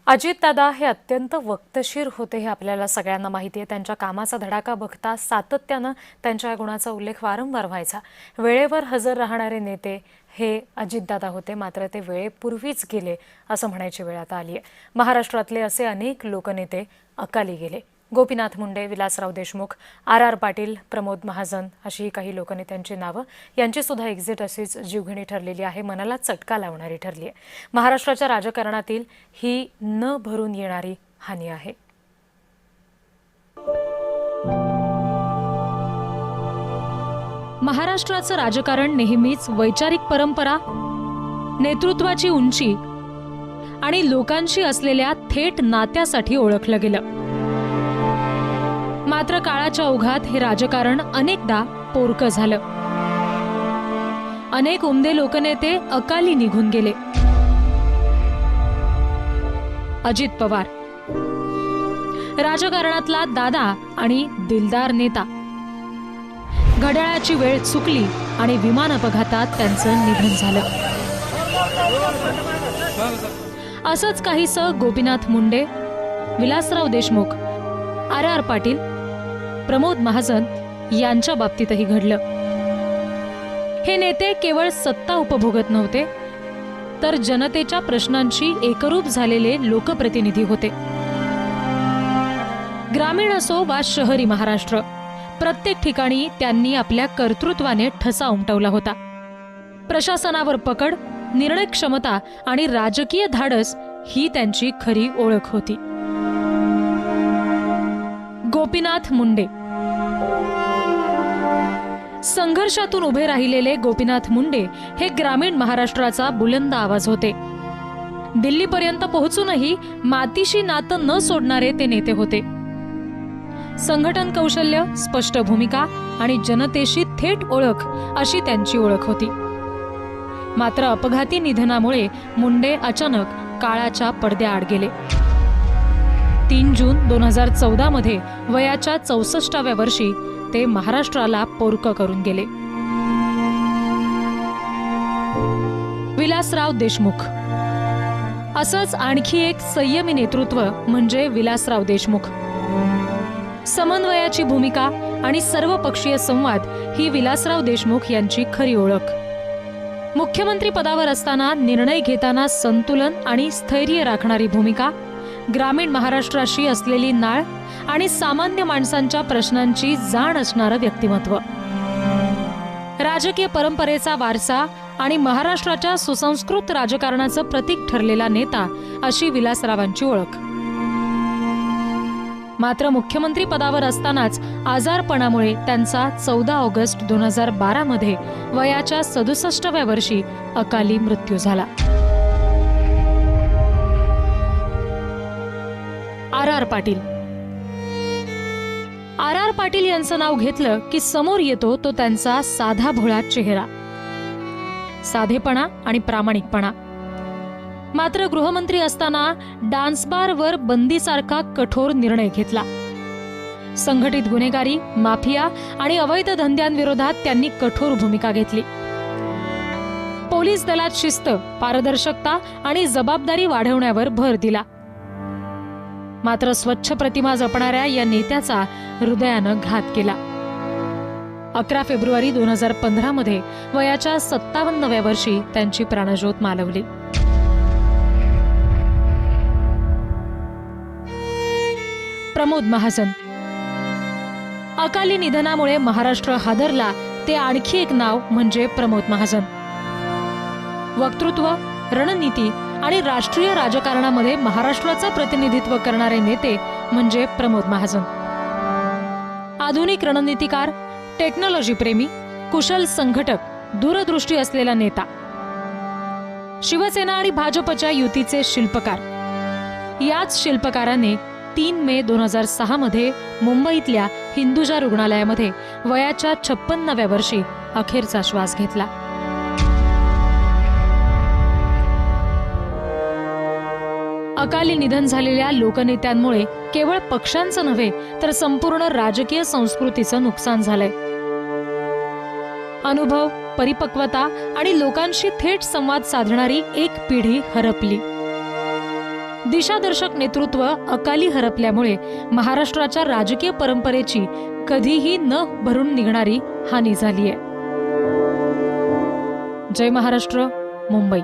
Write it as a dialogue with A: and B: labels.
A: अजितदादा हे अत्यंत वक्तशीर होते हे आपल्याला सगळ्यांना माहिती आहे। त्यांच्या कामाचा धडाका बघता सातत्यानं त्यांच्या गुणाचा उल्लेख वारंवार व्हायचा। वेळेवर हजर राहणारे नेते हे अजितदादा होते, मात्र ते वेळेपूर्वीच गेले असं म्हणायची वेळ आता आली आहे। महाराष्ट्रातले असे अनेक लोकनेते अकाली गेले। गोपीनाथ मुंडे, विलासराव देशमुख, आर पाटील, प्रमोद महाजन अशी काही लोकनेत्यांची नावं यांची सुद्धा एक्झिट अशीच जीवघेणी ठरलेली आहे, मनाला चटका लावणारी ठरली आहे। महाराष्ट्राच्या राजकारणातील ही न भरून येणारी हानी आहे।
B: महाराष्ट्राचं राजकारण नेहमीच वैचारिक परंपरा, नेतृत्वाची उंची आणि लोकांशी असलेल्या थेट नात्यासाठी ओळखलं गेलं। मात्र काळाच्या ओघात हे राजकारण अनेकदा पोरकं झालं। अनेक उमदे लोकनेते अकाली निघून गेले। अजित पवार राजकारणातला दादा आणि दिलदार नेता। घड्याळाची वेळ चुकली आणि विमान अपघातात त्यांचं निधन झालं। असंच काहीसं गोपीनाथ मुंडे, विलासराव देशमुख, आर पाटील, प्रमोद महाजन यांच्या बाबतीतही घडलं। हे नेते केवळ सत्ता उपभोगत नव्हते, तर जनतेच्या प्रश्नांशी एकरूप झालेले लोकप्रतिनिधी होते। ग्रामीण असो वा शहरी महाराष्ट्र, प्रत्येक ठिकाणी त्यांनी आपल्या कर्तृत्वाने ठसा उमटवला होता। प्रशासनावर पकड, निर्णय क्षमता आणि राजकीय धाडस ही त्यांची खरी ओळख होती। गोपीनाथ मुंडे संघर्षातून उभे राहिलेले गोपीनाथ मुंडे हे ग्रामीण महाराष्ट्राचा बुलंद आवाज होते। दिल्लीपर्यंत पोहोचूनही मातीशी नातं न सोडणारे ते नेते होते। संघटन कौशल्य, स्पष्ट भूमिका आणि जनतेशी थेट ओळख अशी त्यांची ओळख होती। मात्र अपघाती निधनामुळे मुंडे अचानक काळाच्या पडद्याआड गेले। 3 जून 2014 मध्ये वयाच्या 64व्या वर्षी ते महाराष्ट्राला पोरकं करून गेले। विलासराव देशमुख असंच आणखी एक संयमी नेतृत्व म्हणजे विलासराव देशमुख। समन्वयाची भूमिका आणि सर्वपक्षीय संवाद ही विलासराव देशमुख यांची खरी ओळख। मुख्यमंत्री पदावर असताना निर्णय घेताना संतुलन आणि स्थैर्य राखणारी भूमिका, ग्रामीण महाराष्ट्राशी असलेली नाळ आणि सामान्य माणसांच्या प्रश्नांची जाण असणारं व्यक्तिमत्व, राजकीय परंपरेचा वारसा आणि महाराष्ट्राच्या सुसंस्कृत राजकारणाचं प्रतीक ठरलेला नेता अशी विलासरावांची ओळख। मात्र मुख्यमंत्री पदावर असतानाच आजारपणामुळे त्यांचा 14 ऑगस्ट 2012 मध्ये वयाच्या 67व्या वर्षी अकाली मृत्यू झाला। आर पाटील पाटील यांचं नाव घेतलं की समोर येतो तो त्यांचा साधा भोळा चेहरा, साधेपणा आणि प्रामाणिकपणा। मात्र गृहमंत्री असताना डान्स बारवर बंदीसारखा कठोर निर्णय घेतला। संघटित गुन्हेगारी, माफिया आणि अवैध धंद्यांविरोधात त्यांनी कठोर भूमिका घेतली। पोलीस दलात शिस्त, पारदर्शकता आणि जबाबदारी वाढवण्यावर भर दिला। मात्र स्वच्छ प्रतिमा जपणाऱ्या या नेत्याचा हृदयानं घात केला। 11 फेब्रुवारी 2015 मध्ये वयाच्या 57व्या वर्षी त्यांची प्राणज्योत मालवली। प्रमोद महाजन अकाली निधनामुळे महाराष्ट्र हादरला ते आणखी एक नाव म्हणजे प्रमोद महाजन। वक्तृत्व, रणनीती आणि राष्ट्रीय राजकारणामध्ये महाराष्ट्राचं प्रतिनिधित्व करणारे नेते म्हणजे प्रमोद महाजन। आधुनिक रणनीतिकार, टेक्नॉलॉजी प्रेमी, कुशल संघटक, दूरदृष्टी असलेला नेता, शिवसेना आणि भाजपच्या युतीचे शिल्पकार। याच शिल्पकाराने 3 मे 2006 मध्ये मुंबईतल्या हिंदुजा रुग्णालयामध्ये वयाच्या 56व्या वर्षी अखेरचा श्वास घेतला। अकाली निधन झालेल्या लोकनेत्यांमुळे केवळ पक्षांचं नव्हे तर संपूर्ण राजकीय संस्कृतीचं नुकसान झालंय। अनुभव, परिपक्वता आणि लोकांशी थेट संवाद साधणारी एक पिढी हरपली। दिशादर्शक नेतृत्व अकाली हरपल्यामुळे महाराष्ट्राच्या राजकीय परंपरेची कधीही न भरून निघणारी हानी झालीय. जय महाराष्ट्र, मुंबई.